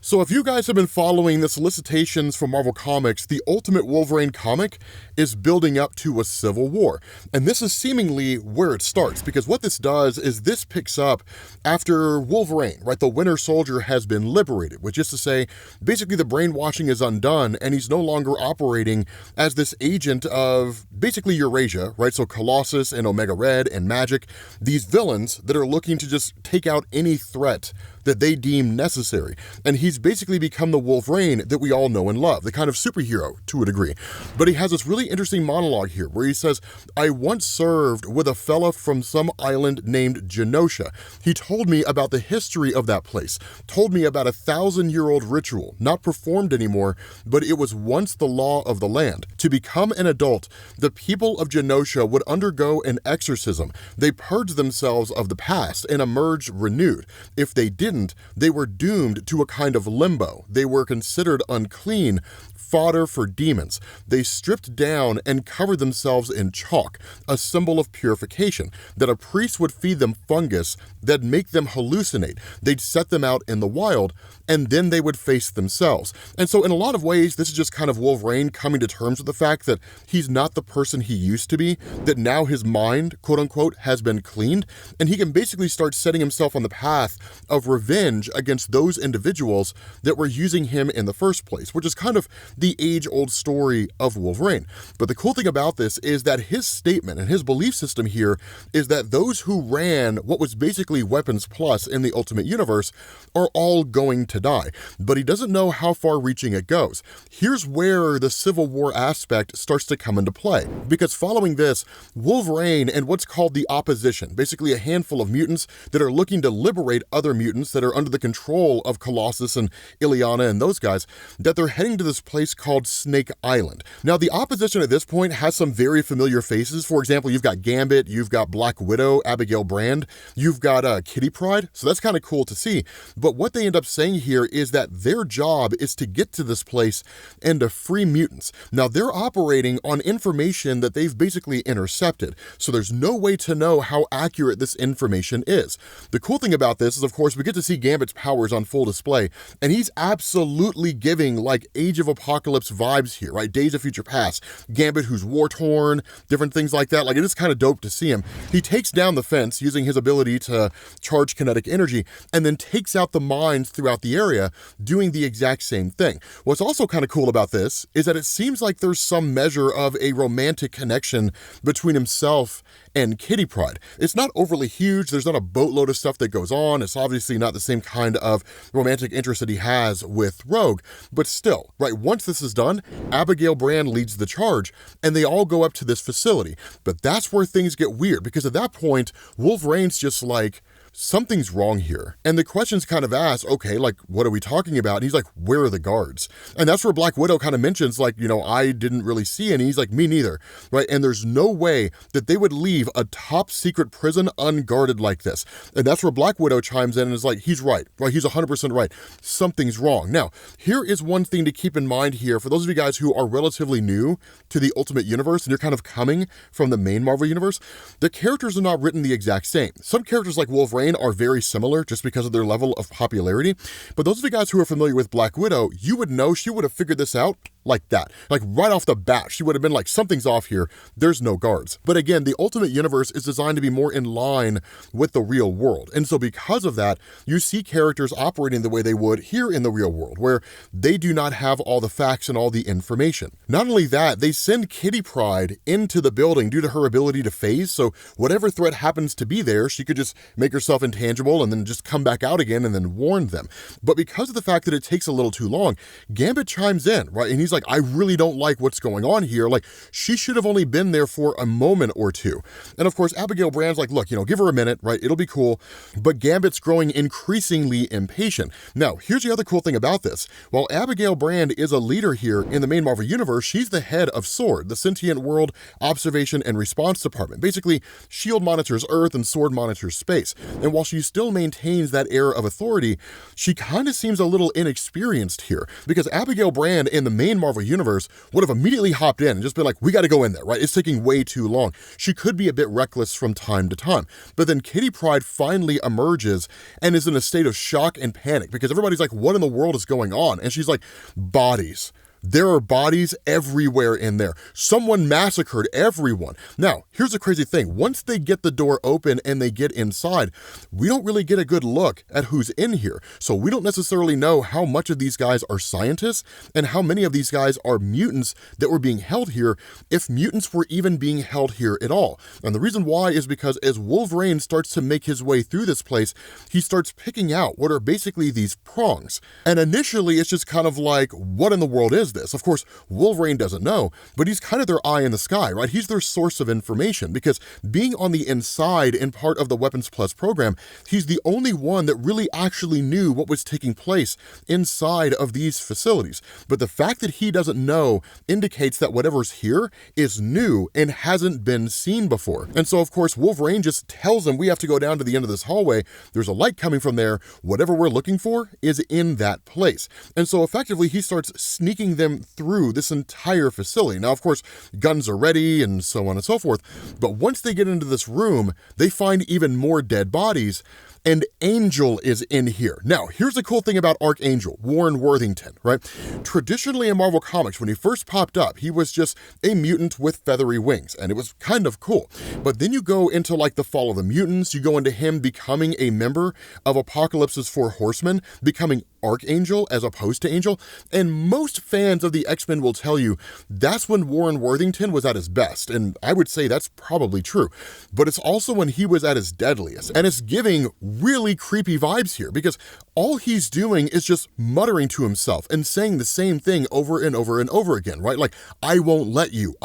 So if you guys have been following the solicitations from Marvel Comics, the Ultimate Wolverine comic is building up to a civil war. And this is seemingly where it starts, because what this does is this picks up after Wolverine, right? The Winter Soldier has been liberated, which is to say, basically the brainwashing is undone and he's no longer operating as this agent of basically Eurasia, right? So Colossus and Omega Red and Magic, these villains that are looking to just take out any threat that they deem necessary. And he's basically become the Wolverine that we all know and love, the kind of superhero to a degree. But he has this really interesting monologue here where he says, I once served with a fella from some island named Genosha. He told me about the history of that place, told me about a 1,000-year-old ritual, not performed anymore, but it was once the law of the land. To become an adult, the people of Genosha would undergo an exorcism. They purged themselves of the past and emerged renewed. If they didn't, they were doomed to a kind of limbo. They were considered unclean, fodder for demons. They stripped down and covered themselves in chalk, a symbol of purification, that a priest would feed them fungus that'd make them hallucinate. They'd set them out in the wild, and then they would face themselves. And so in a lot of ways, this is just kind of Wolverine coming to terms with the fact that he's not the person he used to be, that now his mind, quote unquote, has been cleaned, and he can basically start setting himself on the path of revenge against those individuals that were using him in the first place, which is kind of the age-old story of Wolverine. But the cool thing about this is that his statement and his belief system here is that those who ran what was basically Weapons Plus in the Ultimate Universe are all going to die. But he doesn't know how far-reaching it goes. Here's where the Civil War aspect starts to come into play. Because following this, Wolverine and what's called the Opposition, basically a handful of mutants that are looking to liberate other mutants that are under the control of Colossus and Illyana and those guys, that they're heading to this place called Snake Island. Now, the Opposition at this point has some very familiar faces. For example, you've got Gambit, you've got Black Widow, Abigail Brand, you've got Kitty Pryde, so that's kind of cool to see. But what they end up saying here is that their job is to get to this place and to free mutants. Now, they're operating on information that they've basically intercepted, so there's no way to know how accurate this information is. The cool thing about this is, of course, we get to see Gambit's powers on full display, and he's absolutely giving like Age of Apocalypse vibes here, right? Days of Future Past. Gambit who's war-torn, different things like that. Like, it is kind of dope to see him. He takes down the fence using his ability to charge kinetic energy, and then takes out the mines throughout the area, doing the exact same thing. What's also kind of cool about this is that it seems like there's some measure of a romantic connection between himself and Kitty Pryde. It's not overly huge. There's not a boatload of stuff that goes on. It's obviously not the same kind of romantic interest that he has with Rogue, but still, right, once this is done, Abigail Brand leads the charge, and they all go up to this facility. But that's where things get weird, because at that point, Wolverine's just like, something's wrong here. And the question's kind of asked, okay, like, what are we talking about? And he's like, where are the guards? And that's where Black Widow kind of mentions, like, you know, I didn't really see any. He's like, me neither, right? And there's no way that they would leave a top secret prison unguarded like this. And that's where Black Widow chimes in and is like, he's right? He's 100% right. Something's wrong. Now, here is one thing to keep in mind here for those of you guys who are relatively new to the Ultimate Universe and you're kind of coming from the main Marvel Universe. The characters are not written the exact same. Some characters like Wolverine are very similar just because of their level of popularity. But those of you guys who are familiar with Black Widow, you would know she would have figured this out like that. Like right off the bat, she would have been like, something's off here. There's no guards. But again, the Ultimate Universe is designed to be more in line with the real world. And so because of that, you see characters operating the way they would here in the real world, where they do not have all the facts and all the information. Not only that, they send Kitty Pryde into the building due to her ability to phase. So whatever threat happens to be there, she could just make herself intangible and then just come back out again and then warn them. But because of the fact that it takes a little too long, Gambit chimes in, right? And he's like, I really don't like what's going on here. Like, she should have only been there for a moment or two. And of course, Abigail Brand's like, look, you know, give her a minute, right? It'll be cool. But Gambit's growing increasingly impatient. Now, here's the other cool thing about this. While Abigail Brand is a leader here in the main Marvel Universe, she's the head of SWORD, the Sentient World Observation and Response Department. Basically, S.H.I.E.L.D. monitors Earth and SWORD monitors space. And while she still maintains that air of authority, she kind of seems a little inexperienced here, because Abigail Brand in the main main Marvel universe, would have immediately hopped in and just been like, we got to go in there, right? It's taking way too long. She could be a bit reckless from time to time. But then Kitty Pryde finally emerges and is in a state of shock and panic because everybody's like, what in the world is going on? And she's like, bodies. There are bodies everywhere in there. Someone massacred everyone. Now, here's the crazy thing. Once they get the door open and they get inside, we don't really get a good look at who's in here. So we don't necessarily know how much of these guys are scientists and how many of these guys are mutants that were being held here, if mutants were even being held here at all. And the reason why is because as Wolverine starts to make his way through this place, he starts picking out what are basically these prongs. And initially, it's just kind of like, what in the world is this? Of course, Wolverine doesn't know, but he's kind of their eye in the sky, right? He's their source of information because being on the inside and part of the Weapons Plus program, he's the only one that really actually knew what was taking place inside of these facilities. But the fact that he doesn't know indicates that whatever's here is new and hasn't been seen before. And so, of course, Wolverine just tells him, we have to go down to the end of this hallway. There's a light coming from there. Whatever we're looking for is in that place. And so effectively, he starts sneaking them through this entire facility. Now, of course, guns are ready and so on and so forth. But once they get into this room, they find even more dead bodies. And Angel is in here. Now, here's the cool thing about Archangel, Warren Worthington, right? Traditionally in Marvel Comics, when he first popped up, he was just a mutant with feathery wings, and it was kind of cool. But then you go into like the Fall of the Mutants, you go into him becoming a member of Apocalypse's Four Horsemen, becoming Archangel as opposed to Angel, and most fans of the X-Men will tell you that's when Warren Worthington was at his best, and I would say that's probably true. But it's also when he was at his deadliest, and it's giving really creepy vibes here because all he's doing is just muttering to himself and saying the same thing over and over and over again, right? Like, I won't let you,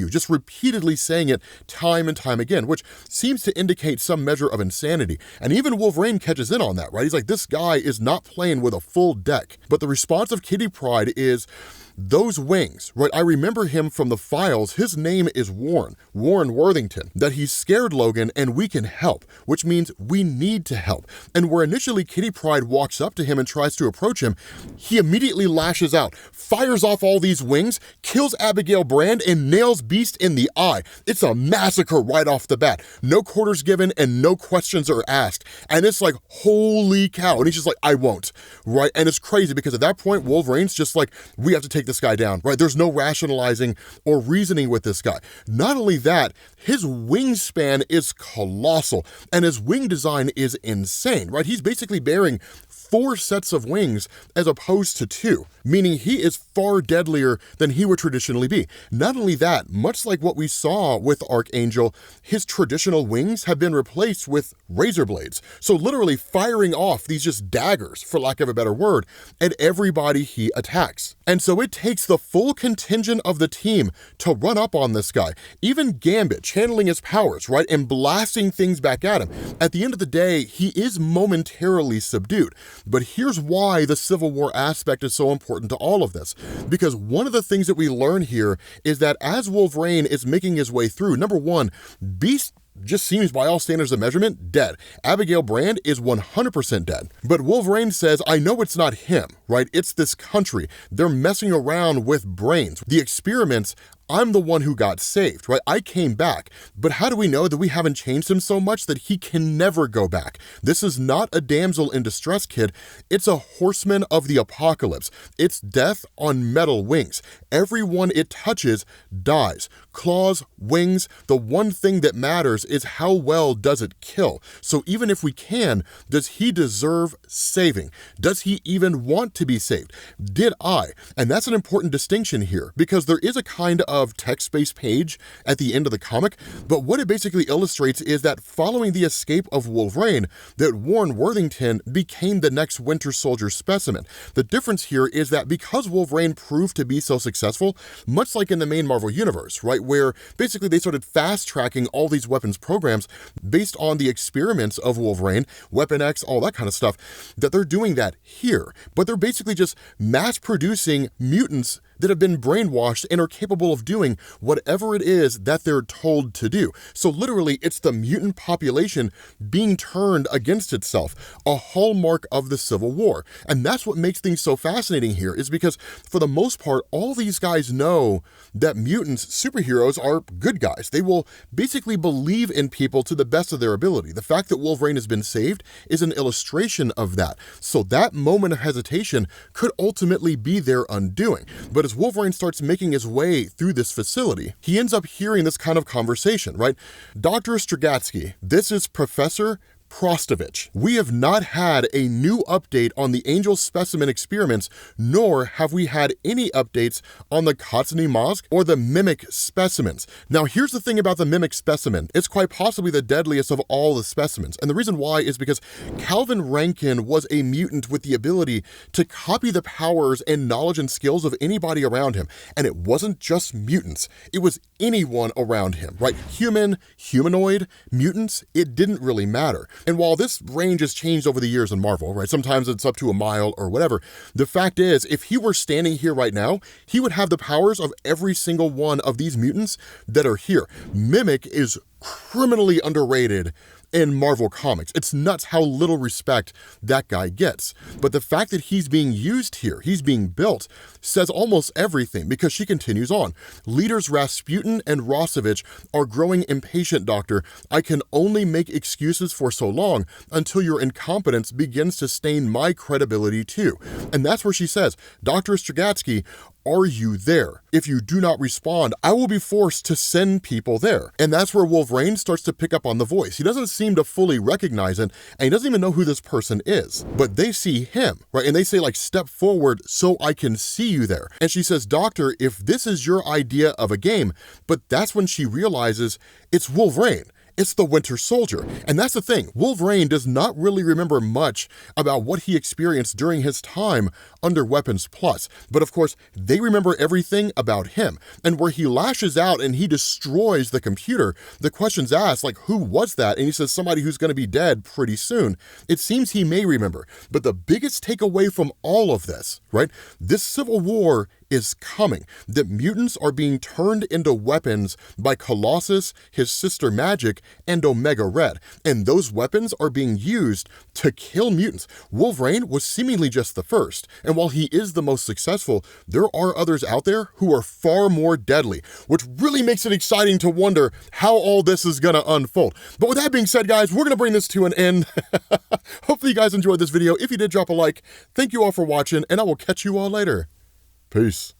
just repeatedly saying it time and time again, which seems to indicate some measure of insanity. And even Wolverine catches in on that, right? He's like, this guy is not playing with a full deck. But the response of Kitty Pryde is, those wings, right? I remember him from the files. His name is Warren Worthington, that he's scared Logan and we can help, which means we need to help. And where initially Kitty Pryde walks up to him and tries to approach him, he immediately lashes out, fires off all these wings, kills Abigail Brand and nails Beast in the eye. It's a massacre right off the bat. No quarters given and no questions are asked. And it's like, holy cow. And he's just like, I won't, right? And it's crazy because at that point, Wolverine's just like, we have to take this guy down, right? There's no rationalizing or reasoning with this guy. Not only that, his wingspan is colossal and his wing design is insane, right? He's basically bearing 4 sets of wings as opposed to 2, meaning he is far deadlier than he would traditionally be. Not only that, much like what we saw with Archangel, his traditional wings have been replaced with razor blades. So literally firing off these just daggers, for lack of a better word, at everybody he attacks. And so it takes the full contingent of the team to run up on this guy. Even Gambit channeling his powers, right, and blasting things back at him. At the end of the day, he is momentarily subdued. But here's why the Civil War aspect is so important to all of this. Because one of the things that we learn here is that as Wolverine is making his way through, number one, Beast just seems by all standards of measurement dead. Abigail Brand is 100% dead. But Wolverine says, I know it's not him, right? It's this country. They're messing around with brains. The experiments, I'm the one who got saved, right? I came back. But how do we know that we haven't changed him so much that he can never go back? This is not a damsel in distress kid. It's a horseman of the apocalypse. It's death on metal wings. Everyone it touches dies. Claws, wings, the one thing that matters is how well does it kill. So even if we can, does he deserve saving? Does he even want to be saved? Did I? And that's an important distinction here because there is a kind of text-based page at the end of the comic, but what it basically illustrates is that following the escape of Wolverine, that Warren Worthington became the next Winter Soldier specimen. The difference here is that because Wolverine proved to be so successful, much like in the main Marvel universe, right, where basically they started fast-tracking all these weapons programs based on the experiments of Wolverine, Weapon X, all that kind of stuff, that they're doing that here. But they're basically just mass-producing mutants that have been brainwashed and are capable of doing whatever it is that they're told to do. So literally, it's the mutant population being turned against itself, a hallmark of the Civil War. And that's what makes things so fascinating here, is because for the most part, all these guys know that mutants, superheroes, are good guys. They will basically believe in people to the best of their ability. The fact that Wolverine has been saved is an illustration of that. So that moment of hesitation could ultimately be their undoing. But as Wolverine starts making his way through this facility, he ends up hearing this kind of conversation, right? Dr. Stragatsky, this is Professor Prostovich. We have not had a new update on the Angel specimen experiments, nor have we had any updates on the Katsuni Mask or the Mimic specimens. Now, here's the thing about the Mimic specimen. It's quite possibly the deadliest of all the specimens. And the reason why is because Calvin Rankin was a mutant with the ability to copy the powers and knowledge and skills of anybody around him. And it wasn't just mutants. It was anyone around him, right? Human, humanoid, mutants, it didn't really matter. And while this range has changed over the years in Marvel, right, sometimes it's up to a mile or whatever, the fact is, if he were standing here right now, he would have the powers of every single one of these mutants that are here. Mimic is criminally underrated in Marvel Comics. It's nuts how little respect that guy gets. But the fact that he's being used here, he's being built, says almost everything, because she continues on. Leaders Rasputin and Rossovich are growing impatient, Doctor. I can only make excuses for so long until your incompetence begins to stain my credibility too. And that's where she says, Dr. Stragatsky, are you there? If you do not respond, I will be forced to send people there. And that's where Wolverine starts to pick up on the voice. He doesn't seem to fully recognize it, and he doesn't even know who this person is. But they see him, right? And they say, like, step forward so I can see you there. And she says, Doctor, if this is your idea of a game, but that's when she realizes it's Wolverine. It's the Winter Soldier. And that's the thing. Wolverine does not really remember much about what he experienced during his time under Weapons Plus. But of course, they remember everything about him. And where he lashes out and he destroys the computer, the question's asked, like, who was that? And he says, somebody who's going to be dead pretty soon. It seems he may remember. But the biggest takeaway from all of this, right? This Civil War is coming. That mutants are being turned into weapons by Colossus, his sister Magic, and Omega Red. And those weapons are being used to kill mutants. Wolverine was seemingly just the first. And while he is the most successful, there are others out there who are far more deadly, which really makes it exciting to wonder how all this is going to unfold. But with that being said, guys, we're going to bring this to an end. Hopefully you guys enjoyed this video. If you did, drop a like. Thank you all for watching, and I will catch you all later. Peace.